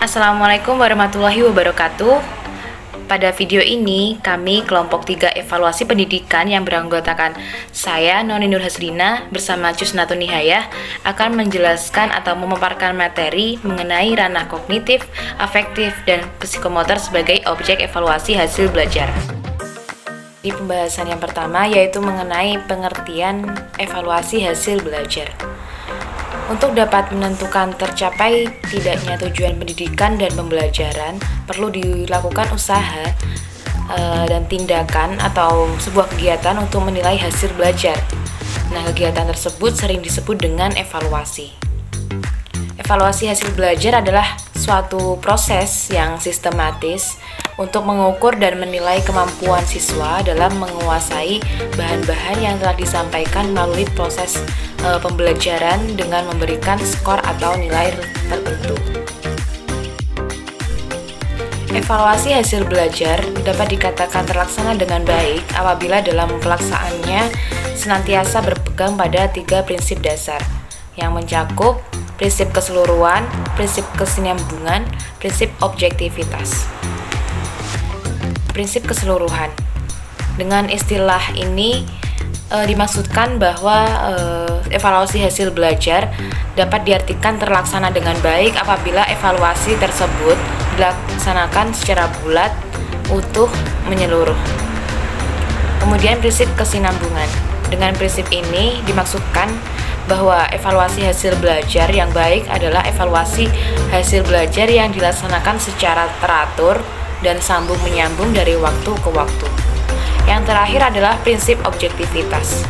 Assalamualaikum warahmatullahi wabarakatuh. Pada video ini, kami kelompok 3 evaluasi pendidikan yang beranggotakan saya, Noni Nur Hasrina, bersama Cusnatun Nihayah akan menjelaskan atau memaparkan materi mengenai ranah kognitif, afektif, dan psikomotor sebagai objek evaluasi hasil belajar. Di pembahasan yang pertama yaitu mengenai pengertian evaluasi hasil belajar. Untuk dapat menentukan tercapai tidaknya tujuan pendidikan dan pembelajaran, perlu dilakukan usaha dan tindakan atau sebuah kegiatan untuk menilai hasil belajar. Nah, kegiatan tersebut sering disebut dengan evaluasi. Evaluasi hasil belajar adalah suatu proses yang sistematis untuk mengukur dan menilai kemampuan siswa dalam menguasai bahan-bahan yang telah disampaikan melalui proses pembelajaran dengan memberikan skor atau nilai tertentu. Evaluasi hasil belajar dapat dikatakan terlaksana dengan baik apabila dalam pelaksanaannya senantiasa berpegang pada 3 prinsip dasar yang mencakup prinsip keseluruhan, prinsip kesinambungan, prinsip objektivitas. Prinsip keseluruhan. Dengan istilah ini dimaksudkan bahwa evaluasi hasil belajar dapat diartikan terlaksana dengan baik apabila evaluasi tersebut dilaksanakan secara bulat, utuh, menyeluruh. Kemudian prinsip kesinambungan. Dengan prinsip ini dimaksudkan bahwa evaluasi hasil belajar yang baik adalah evaluasi hasil belajar yang dilaksanakan secara teratur dan sambung menyambung dari waktu ke waktu. Yang terakhir adalah prinsip objektivitas.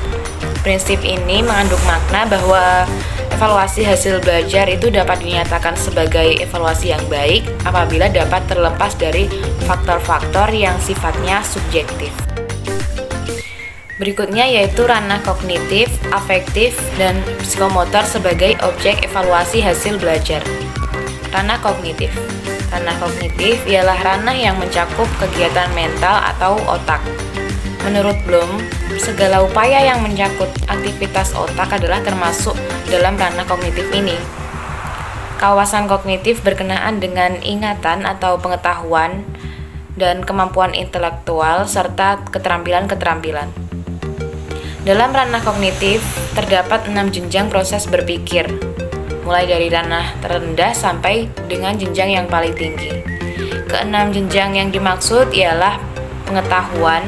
Prinsip ini mengandung makna bahwa evaluasi hasil belajar itu dapat dinyatakan sebagai evaluasi yang baik apabila dapat terlepas dari faktor-faktor yang sifatnya subjektif. Berikutnya yaitu ranah kognitif, afektif, dan psikomotor sebagai objek evaluasi hasil belajar. Ranah kognitif. Ranah kognitif ialah ranah yang mencakup kegiatan mental atau otak. Menurut Bloom, segala upaya yang menyangkut aktivitas otak adalah termasuk dalam ranah kognitif ini. Kawasan kognitif berkenaan dengan ingatan atau pengetahuan dan kemampuan intelektual serta keterampilan-keterampilan. Dalam ranah kognitif, terdapat 6 jenjang proses berpikir, mulai dari ranah terendah sampai dengan jenjang yang paling tinggi. Keenam jenjang yang dimaksud ialah pengetahuan,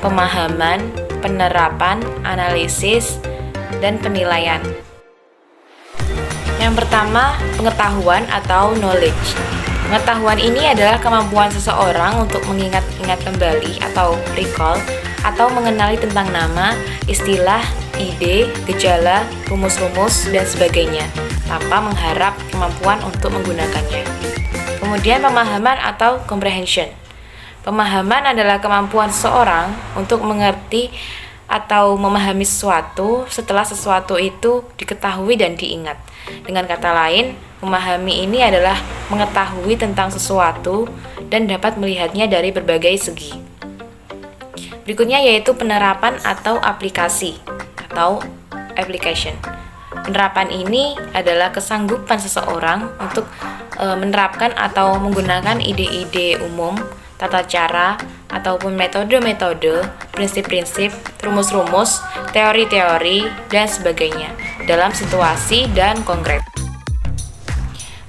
pemahaman, penerapan, analisis, dan penilaian. Yang pertama, pengetahuan atau knowledge. Pengetahuan ini adalah kemampuan seseorang untuk mengingat-ingat kembali atau recall atau mengenali tentang nama, istilah, ide, gejala, rumus-rumus, dan sebagainya tanpa mengharap kemampuan untuk menggunakannya. Kemudian pemahaman atau comprehension. Pemahaman adalah kemampuan seseorang untuk mengerti atau memahami sesuatu setelah sesuatu itu diketahui dan diingat. Dengan kata lain, memahami ini adalah mengetahui tentang sesuatu dan dapat melihatnya dari berbagai segi. Berikutnya yaitu penerapan atau aplikasi atau application. Penerapan ini adalah kesanggupan seseorang untuk menerapkan atau menggunakan ide-ide umum, tata cara, ataupun metode-metode, prinsip-prinsip, rumus-rumus, teori-teori, dan sebagainya dalam situasi dan konkret.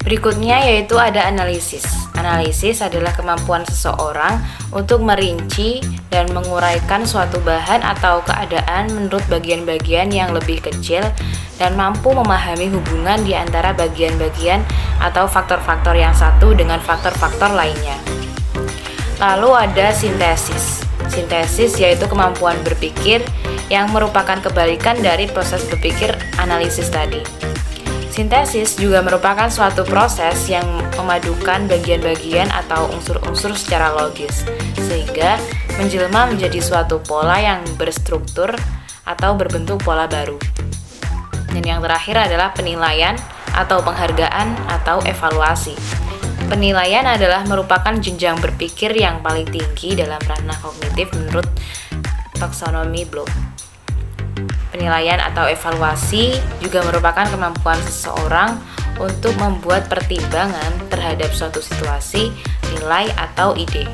Berikutnya yaitu ada analisis. Analisis adalah kemampuan seseorang untuk merinci dan menguraikan suatu bahan atau keadaan menurut bagian-bagian yang lebih kecil dan mampu memahami hubungan di antara bagian-bagian atau faktor-faktor yang satu dengan faktor-faktor lainnya. Lalu ada sintesis. Sintesis yaitu kemampuan berpikir yang merupakan kebalikan dari proses berpikir analisis tadi. Sintesis juga merupakan suatu proses yang memadukan bagian-bagian atau unsur-unsur secara logis, sehingga menjelma menjadi suatu pola yang berstruktur atau berbentuk pola baru. Dan yang terakhir adalah penilaian atau penghargaan atau evaluasi. Penilaian adalah merupakan jenjang berpikir yang paling tinggi dalam ranah kognitif menurut taksonomi Bloom. Penilaian atau evaluasi juga merupakan kemampuan seseorang untuk membuat pertimbangan terhadap suatu situasi, nilai, atau ide.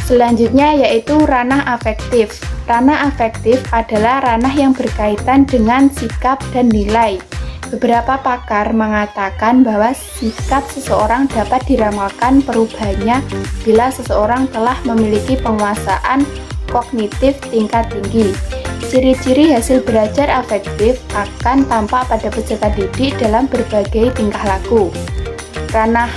Selanjutnya yaitu ranah afektif. Ranah afektif adalah ranah yang berkaitan dengan sikap dan nilai. Beberapa pakar mengatakan bahwa sikap seseorang dapat diramalkan perubahannya bila seseorang telah memiliki penguasaan kognitif tingkat tinggi. Ciri-ciri hasil belajar afektif akan tampak pada peserta didik dalam berbagai tingkah laku. Ranah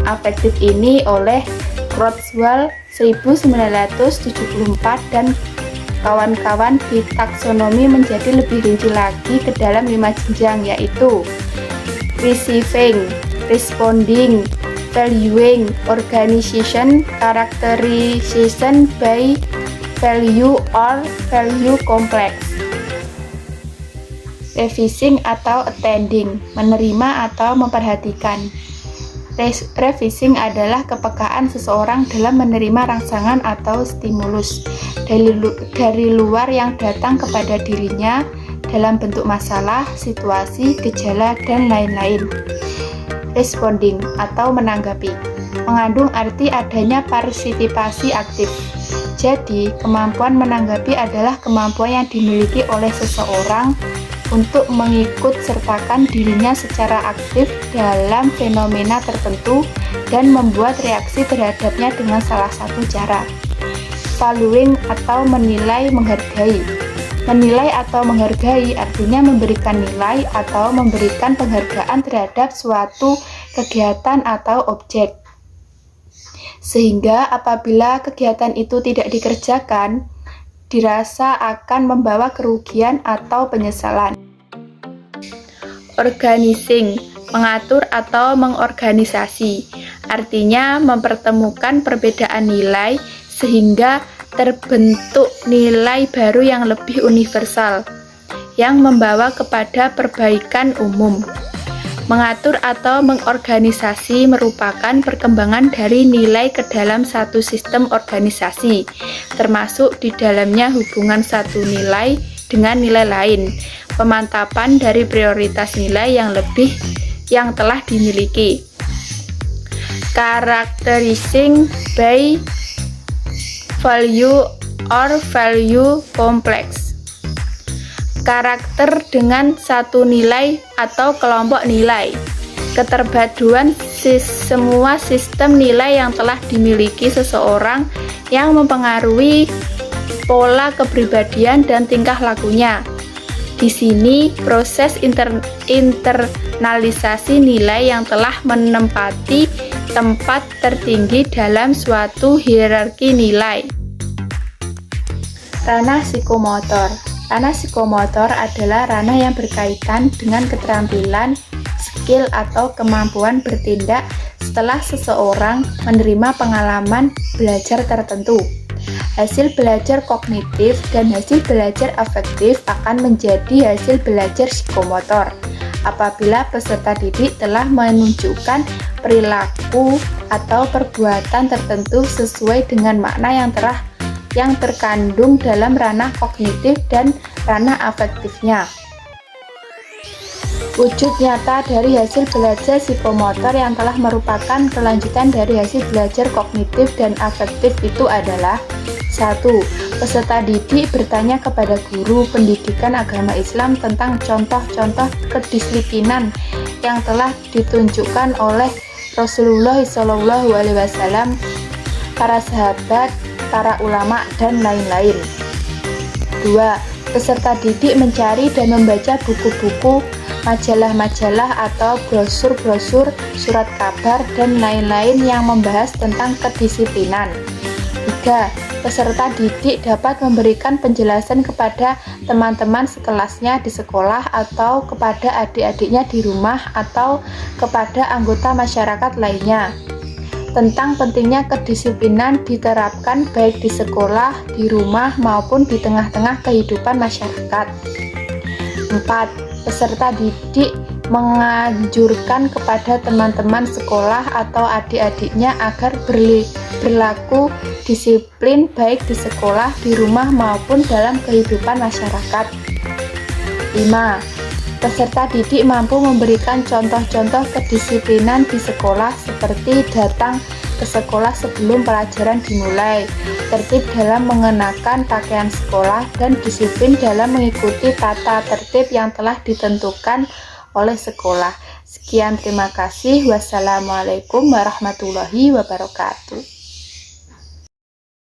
afektif ini oleh Kurzweil 1974 dan kawan-kawan di taksonomi menjadi lebih rinci lagi ke dalam 5 jenjang, yaitu receiving, responding, valuing, organization, characterization by value or value complex. Revising atau attending, menerima atau memperhatikan. Revising adalah kepekaan seseorang dalam menerima rangsangan atau stimulus dari luar yang datang kepada dirinya dalam bentuk masalah, situasi, gejala, dan lain-lain. Responding atau menanggapi mengandung arti adanya partisipasi aktif. Jadi, kemampuan menanggapi adalah kemampuan yang dimiliki oleh seseorang untuk mengikut sertakan dirinya secara aktif dalam fenomena tertentu dan membuat reaksi terhadapnya dengan salah satu cara. Valuing atau menilai menghargai. Menilai atau menghargai artinya memberikan nilai atau memberikan penghargaan terhadap suatu kegiatan atau objek. Sehingga apabila kegiatan itu tidak dikerjakan, dirasa akan membawa kerugian atau penyesalan. Organizing, mengatur atau mengorganisasi, artinya mempertemukan perbedaan nilai sehingga terbentuk nilai baru yang lebih universal, yang membawa kepada perbaikan umum. Mengatur atau mengorganisasi merupakan perkembangan dari nilai ke dalam satu sistem organisasi, termasuk di dalamnya hubungan satu nilai dengan nilai lain, pemantapan dari prioritas nilai yang telah dimiliki. Characterizing by value or value complex. Karakter dengan satu nilai atau kelompok nilai. Keterpaduan semua sistem nilai yang telah dimiliki seseorang yang mempengaruhi pola kepribadian dan tingkah lakunya. Di sini proses internalisasi nilai yang telah menempati tempat tertinggi dalam suatu hierarki nilai. Ranah psikomotor. Ranah psikomotor adalah ranah yang berkaitan dengan keterampilan, skill atau kemampuan bertindak setelah seseorang menerima pengalaman belajar tertentu. Hasil belajar kognitif dan hasil belajar afektif akan menjadi hasil belajar psikomotor apabila peserta didik telah menunjukkan perilaku atau perbuatan tertentu sesuai dengan makna yang terkandung dalam ranah kognitif dan ranah afektifnya. Wujud nyata dari hasil belajar psikomotor yang telah merupakan kelanjutan dari hasil belajar kognitif dan afektif itu adalah 1. Peserta didik bertanya kepada guru pendidikan agama Islam tentang contoh-contoh kedisiplinan yang telah ditunjukkan oleh Rasulullah SAW, para sahabat, para ulama, dan lain-lain. 2. Peserta didik mencari dan membaca buku-buku, majalah-majalah atau brosur-brosur, surat kabar, dan lain-lain yang membahas tentang kedisiplinan. 3. Peserta didik dapat memberikan penjelasan kepada teman-teman sekelasnya di sekolah atau kepada adik-adiknya di rumah atau kepada anggota masyarakat lainnya tentang pentingnya kedisiplinan diterapkan baik di sekolah, di rumah, maupun di tengah-tengah kehidupan masyarakat. 4. Peserta didik menganjurkan kepada teman-teman sekolah atau adik-adiknya agar berlaku disiplin baik di sekolah, di rumah, maupun dalam kehidupan masyarakat. 5. Peserta didik mampu memberikan contoh-contoh kedisiplinan di sekolah seperti datang ke sekolah sebelum pelajaran dimulai, tertib dalam mengenakan pakaian sekolah, dan disiplin dalam mengikuti tata tertib yang telah ditentukan oleh sekolah. Sekian, terima kasih. Wassalamualaikum warahmatullahi wabarakatuh.